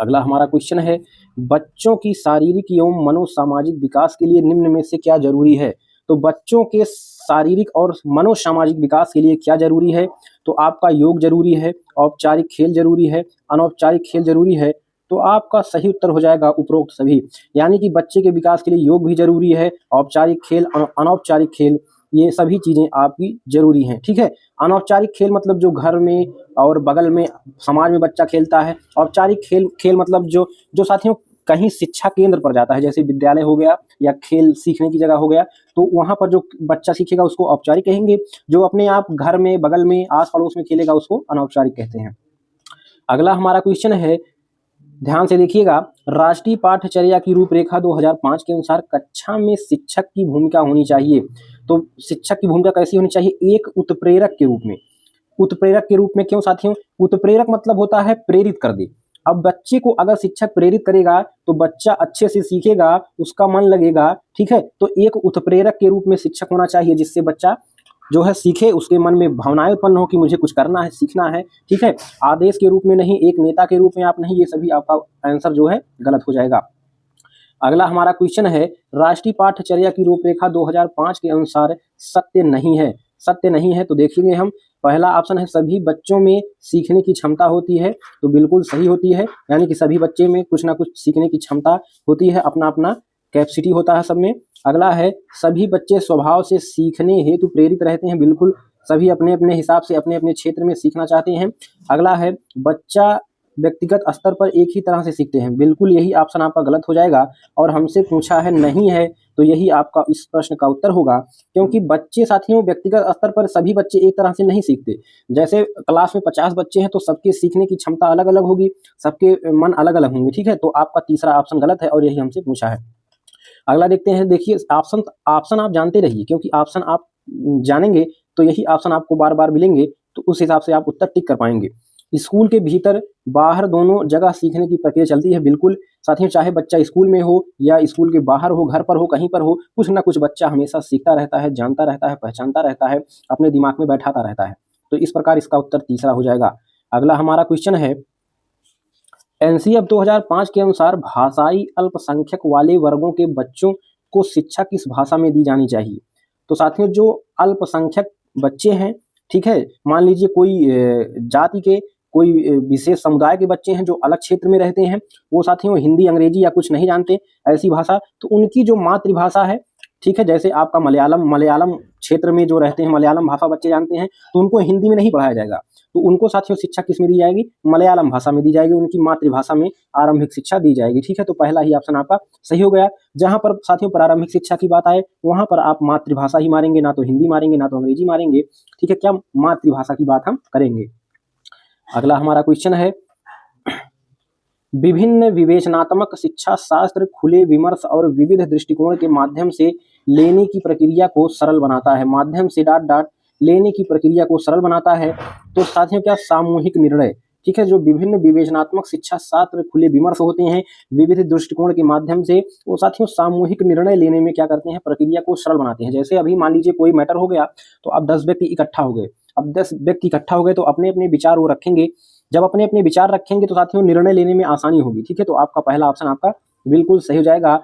अगला हमारा क्वेश्चन है, बच्चों की शारीरिक एवं मनोसामाजिक विकास के लिए निम्न में से क्या जरूरी है? तो बच्चों के शारीरिक और मनोसामाजिक विकास के लिए क्या जरूरी है? तो आपका योग जरूरी है, औपचारिक खेल जरूरी है, अनौपचारिक खेल जरूरी है। तो आपका सही उत्तर हो जाएगा उपरोक्त सभी। यानी कि बच्चे के विकास के लिए योग भी जरूरी है, औपचारिक खेल, अनौपचारिक खेल, ये सभी चीजें आपकी जरूरी हैं। ठीक है, अनौपचारिक खेल मतलब जो घर में और बगल में समाज में बच्चा खेलता है। औपचारिक खेल मतलब जो जो साथियों कहीं शिक्षा केंद्र पर जाता है, जैसे विद्यालय हो गया या खेल सीखने की जगह हो गया, तो वहां पर जो बच्चा सीखेगा उसको औपचारिक कहेंगे। जो अपने आप घर में बगल में आस पड़ोस में खेलेगा उसको अनौपचारिक कहते हैं। अगला हमारा क्वेश्चन है, ध्यान से देखिएगा, राष्ट्रीय पाठ्यचर्या की रूपरेखा 2005 के अनुसार कक्षा में शिक्षक की भूमिका होनी चाहिए। तो शिक्षक की भूमिका कैसी होनी चाहिए? एक उत्प्रेरक के रूप में। उत्प्रेरक के रूप में क्यों साथियों? उत्प्रेरक मतलब होता है प्रेरित कर दे। अब बच्चे को अगर शिक्षक प्रेरित करेगा तो बच्चा अच्छे से सीखेगा, उसका मन लगेगा। ठीक है, तो एक उत्प्रेरक के रूप में शिक्षक होना चाहिए, जिससे बच्चा जो है सीखे, उसके मन में भावनाएं उत्पन्न हो कि मुझे कुछ करना है, सीखना है। ठीक है, आदेश के रूप में नहीं, एक नेता के रूप में आप नहीं, ये सभी आपका आंसर जो है गलत हो जाएगा। अगला हमारा क्वेश्चन है, राष्ट्रीय पाठ्यचर्या की रूपरेखा 2005 के अनुसार सत्य नहीं है। सत्य नहीं है तो देखेंगे हम, पहला ऑप्शन है सभी बच्चों में सीखने की क्षमता होती है। तो बिल्कुल सही होती है, यानी कि सभी बच्चे में कुछ ना कुछ सीखने की क्षमता होती है, अपना अपना कैपेसिटी होता है सब में। अगला है, सभी बच्चे स्वभाव से सीखने हेतु प्रेरित रहते हैं। बिल्कुल, सभी अपने अपने हिसाब से अपने अपने क्षेत्र में सीखना चाहते हैं। अगला है, बच्चा व्यक्तिगत स्तर पर एक ही तरह से सीखते हैं। बिल्कुल यही ऑप्शन आपका गलत हो जाएगा, और हमसे पूछा है नहीं है, तो यही आपका इस प्रश्न का उत्तर होगा। क्योंकि बच्चे साथियों व्यक्तिगत स्तर पर सभी बच्चे एक तरह से नहीं सीखते। जैसे क्लास में 50 बच्चे हैं तो सबके सीखने की क्षमता अलग अलग होगी, सबके मन अलग अलग होंगे। ठीक है, तो आपका तीसरा ऑप्शन गलत है और यही हमसे पूछा है। अगला देखते हैं, देखिए ऑप्शन आप जानते रहिए, क्योंकि ऑप्शन आप जानेंगे तो यही ऑप्शन आपको बार बार मिलेंगे, तो उस हिसाब से आप उत्तर टिक कर पाएंगे। स्कूल के भीतर बाहर दोनों जगह सीखने की प्रक्रिया चलती है। बिल्कुल साथियों, चाहे बच्चा स्कूल में हो या स्कूल के बाहर हो, घर पर हो, कहीं पर हो, कुछ ना कुछ बच्चा हमेशा सीखता रहता है, जानता रहता है, पहचानता रहता है, अपने दिमाग में बैठाता रहता है। तो इस प्रकार इसका उत्तर तीसरा हो जाएगा। अगला हमारा क्वेश्चन है, एनसीएफ 2005 के अनुसार भाषाई अल्पसंख्यक वाले वर्गों के बच्चों को शिक्षा किस भाषा में दी जानी चाहिए? तो साथियों जो अल्पसंख्यक बच्चे हैं, ठीक है, मान लीजिए कोई जाति के, कोई विशेष समुदाय के बच्चे हैं जो अलग क्षेत्र में रहते हैं, वो साथियों हिंदी अंग्रेजी या कुछ नहीं जानते ऐसी भाषा, तो उनकी जो मातृभाषा है, ठीक है, जैसे आपका मलयालम क्षेत्र में जो रहते हैं मलयालम भाषा बच्चे जानते हैं, तो उनको हिंदी में नहीं पढ़ाया जाएगा। तो उनको साथियों शिक्षा किस में दी जाएगी? मलयालम भाषा में दी जाएगी, उनकी मातृभाषा में आरंभिक शिक्षा दी जाएगी। ठीक है, तो पहला ही ऑप्शन आपका सही हो गया। जहां पर साथियों प्रारंभिक शिक्षा की बात आए, वहां पर आप मातृभाषा ही मारेंगे, ना तो हिंदी मारेंगे, ना तो अंग्रेजी मारेंगे। ठीक है, क्या मातृभाषा की बात हम करेंगे। अगला हमारा क्वेश्चन है, विभिन्न विवेचनात्मक शिक्षा शास्त्र खुले विमर्श और विविध दृष्टिकोण के माध्यम से लेने की प्रक्रिया को सरल बनाता है। माध्यम से डॉट डॉट लेने की प्रक्रिया को सरल बनाता है। तो साथियों क्या? सामूहिक निर्णय। ठीक है, जो विभिन्न विवेचनात्मक शिक्षा शास्त्र खुले विमर्श होते हैं विविध दृष्टिकोण के माध्यम से, वो साथियों सामूहिक निर्णय लेने में क्या करते हैं? प्रक्रिया को सरल बनाते हैं। जैसे अभी मान लीजिए कोई मैटर हो गया, तो अब 10 व्यक्ति इकट्ठा हो गए। अब 10 व्यक्ति इकट्ठा हो गए तो अपने अपने विचार वो रखेंगे। जब अपने अपने विचार रखेंगे तो साथियों निर्णय लेने में आसानी होगी। ठीक है, तो आपका पहला ऑप्शन आपका बिल्कुल सही हो जाएगा।